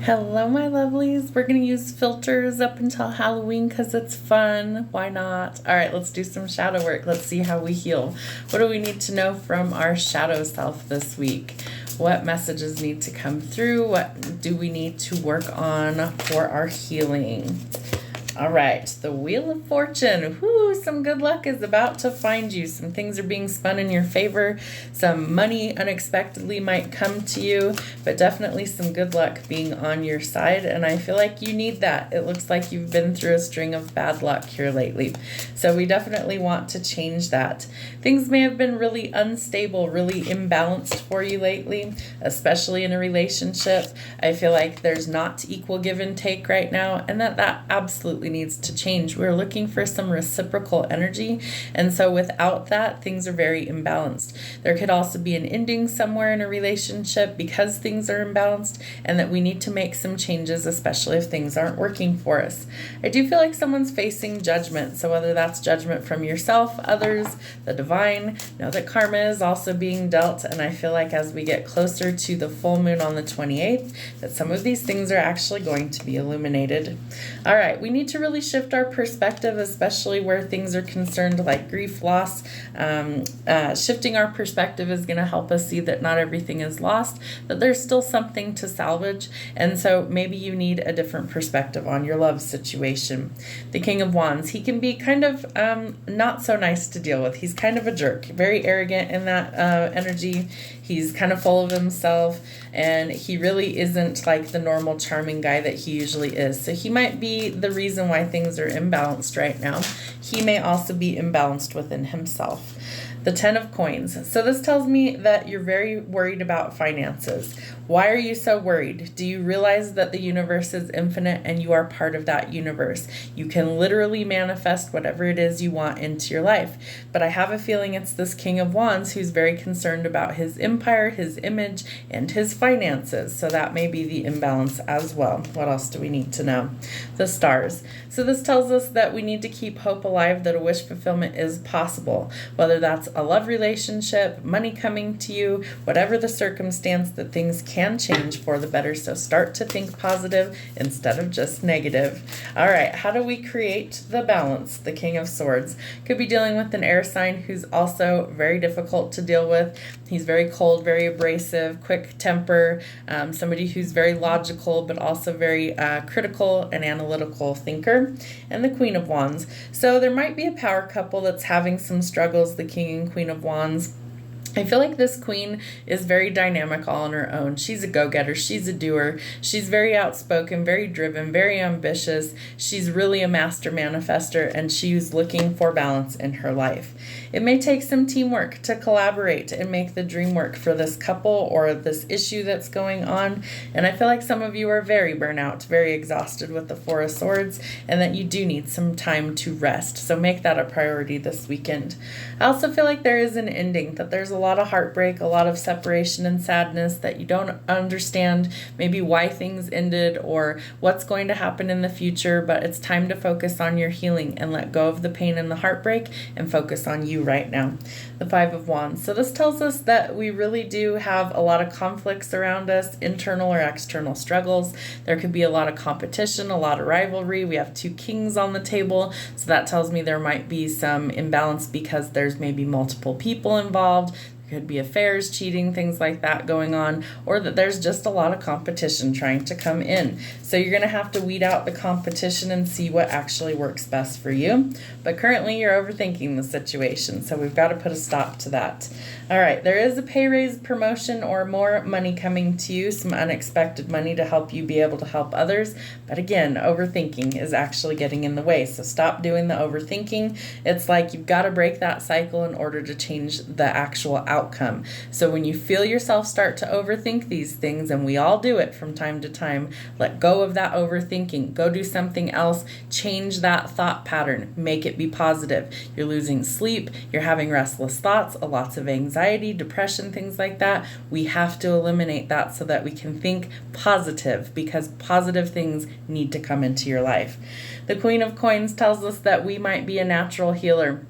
Hello, my lovelies. We're going to use filters up until Halloween because it's fun. Why not? All right, let's do some shadow work. Let's see how we heal. What do we need to know from our shadow self this week? What messages need to come through? What do we need to work on for our healing? All right, the Wheel of Fortune. Whoo, some good luck is about to find you. Some things are being spun in your favor. Some money unexpectedly might come to you, but definitely some good luck being on your side. And I feel like you need that. It looks like you've been through a string of bad luck here lately. So we definitely want to change that. Things may have been really unstable, really imbalanced for you lately, especially in a relationship. I feel like there's not equal give and take right now, and that absolutely needs to change. We're looking for some reciprocal energy, and so without that, things are very imbalanced. There could also be an ending somewhere in a relationship because things are imbalanced, and that we need to make some changes, especially if things aren't working for us. I do feel like someone's facing judgment, so whether that's judgment from yourself, others, the divine, know that karma is also being dealt, and I feel like as we get closer to the full moon on the 28th, that some of these things are actually going to be illuminated. All right, we need to really shift our perspective, especially where things are concerned like grief, loss. Shifting our perspective is going to help us see that not everything is lost, that there's still something to salvage. And so maybe you need a different perspective on your love situation. The King of Wands, he can be kind of not so nice to deal with. He's kind of a jerk, very arrogant in that energy. He's kind of full of himself, and he really isn't like the normal charming guy that he usually is. So he might be the reason why things are imbalanced right now. He may also be imbalanced within himself. The 10 of Coins. So this tells me that you're very worried about finances. Why are you so worried? Do you realize that the universe is infinite and you are part of that universe? You can literally manifest whatever it is you want into your life. But I have a feeling it's this King of Wands who's very concerned about his empire, his image, and his finances. So that may be the imbalance as well. What else do we need to know? The Stars. So this tells us that we need to keep hope alive, that a wish fulfillment is possible. Whether that's a love relationship, money coming to you, whatever the circumstance, that things can change for the better. So start to think positive instead of just negative. All right, how do we create the balance? The King of Swords could be dealing with an air sign who's also very difficult to deal with. He's very cold, very abrasive, quick temper, somebody who's very logical, but also very critical and analytical thinker. And the Queen of Wands. So there might be a power couple that's having some struggles, the King and Queen of Wands. I feel like this queen is very dynamic all on her own. She's a go-getter. She's a doer. She's very outspoken, very driven, very ambitious. She's really a master manifester, and she's looking for balance in her life. It may take some teamwork to collaborate and make the dream work for this couple or this issue that's going on. And I feel like some of you are very burnout, very exhausted with the Four of Swords, and that you do need some time to rest. So make that a priority this weekend. I also feel like there is an ending, that there's a lot of heartbreak, a lot of separation and sadness, that you don't understand maybe why things ended or what's going to happen in the future, but it's time to focus on your healing and let go of the pain and the heartbreak and focus on you right now. The Five of Wands. So this tells us that we really do have a lot of conflicts around us, internal or external struggles. There could be a lot of competition, a lot of rivalry. We have two kings on the table, so that tells me there might be some imbalance because there's maybe multiple people involved. Could be affairs, cheating, things like that going on, or that there's just a lot of competition trying to come in. So you're going to have to weed out the competition and see what actually works best for you. But currently you're overthinking the situation, so we've got to put a stop to that. All right, there is a pay raise, promotion, or more money coming to you, some unexpected money to help you be able to help others. But again, overthinking is actually getting in the way, so stop doing the overthinking. It's like you've got to break that cycle in order to change the actual outcome. So when you feel yourself start to overthink these things, and we all do it from time to time, let go of that overthinking. Go do something else. Change that thought pattern. Make it be positive. You're losing sleep. You're having restless thoughts, lots of anxiety, depression, things like that. We have to eliminate that so that we can think positive, because positive things need to come into your life. The Queen of Coins tells us that we might be a natural healer.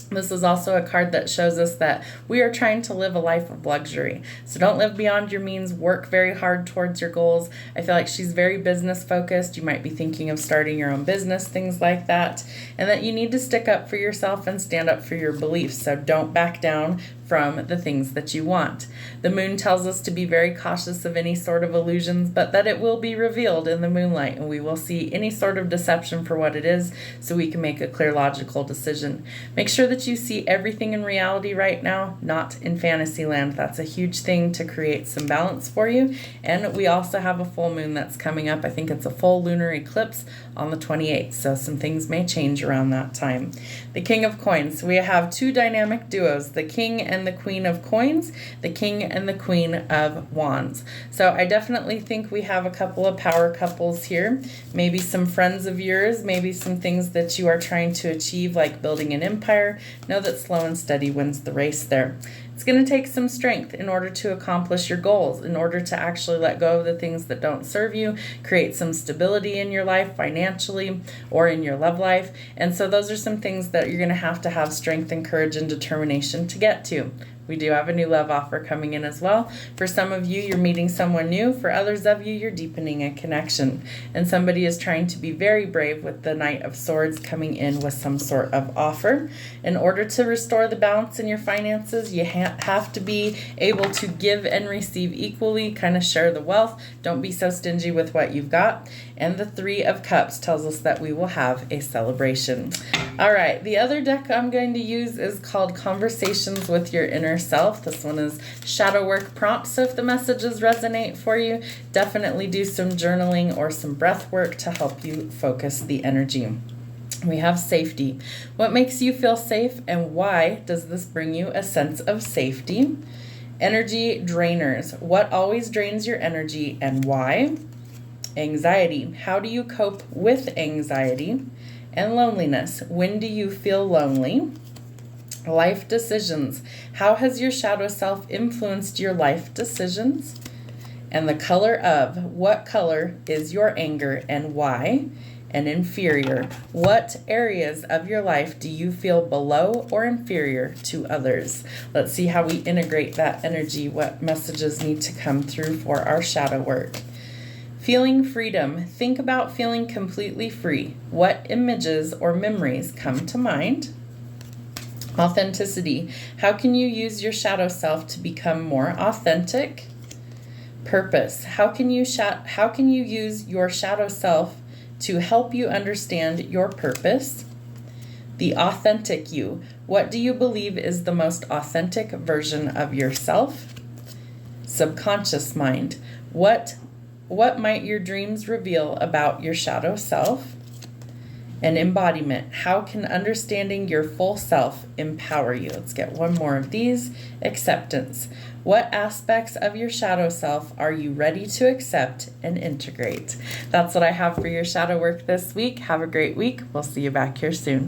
This is also a card that shows us that we are trying to live a life of luxury. So don't live beyond your means, work very hard towards your goals. I feel like she's very business focused. You might be thinking of starting your own business, things like that. And that you need to stick up for yourself and stand up for your beliefs. So don't back down from the things that you want. The moon tells us to be very cautious of any sort of illusions, but that it will be revealed in the moonlight and we will see any sort of deception for what it is so we can make a clear, logical decision. Make sure that you see everything in reality right now, not in fantasy land. That's a huge thing to create some balance for you. And we also have a full moon that's coming up. I think it's a full lunar eclipse on the 28th, so some things may change around that time. The King of Coins. We have two dynamic duos, the King and the Queen of Coins, the King and the Queen of Wands. So I definitely think we have a couple of power couples here. Maybe some friends of yours, maybe some things that you are trying to achieve, like building an empire. Know that slow and steady wins the race there. It's going to take some strength in order to accomplish your goals, in order to actually let go of the things that don't serve you, create some stability in your life financially or in your love life. And so those are some things that you're going to have strength and courage and determination to get to. We do have a new love offer coming in as well. For some of you, you're meeting someone new. For others of you, you're deepening a connection. And somebody is trying to be very brave with the Knight of Swords coming in with some sort of offer. In order to restore the balance in your finances, you have to be able to give and receive equally, kind of share the wealth. Don't be so stingy with what you've got. And the Three of Cups tells us that we will have a celebration. All right, the other deck I'm going to use is called Conversations with Your Inner Self. This one is shadow work prompts. So if the messages resonate for you, definitely do some journaling or some breath work to help you focus the energy. We have safety. What makes you feel safe and why does this bring you a sense of safety? Energy drainers. What always drains your energy and why? Anxiety. How do you cope with anxiety? And loneliness. When do you feel lonely? Life decisions. How has your shadow self influenced your life decisions? And the color of. What color is your anger and why? And inferior. What areas of your life do you feel below or inferior to others? Let's see how we integrate that energy. What messages need to come through for our shadow work? Feeling freedom. Think about feeling completely free. What images or memories come to mind? Authenticity. How can you use your shadow self to become more authentic? Purpose. How can you use your shadow self to help you understand your purpose? The authentic you. What do you believe is the most authentic version of yourself? Subconscious mind. What might your dreams reveal about your shadow self? And embodiment. How can understanding your full self empower you? Let's get one more of these. Acceptance. What aspects of your shadow self are you ready to accept and integrate? That's what I have for your shadow work this week. Have a great week. We'll see you back here soon.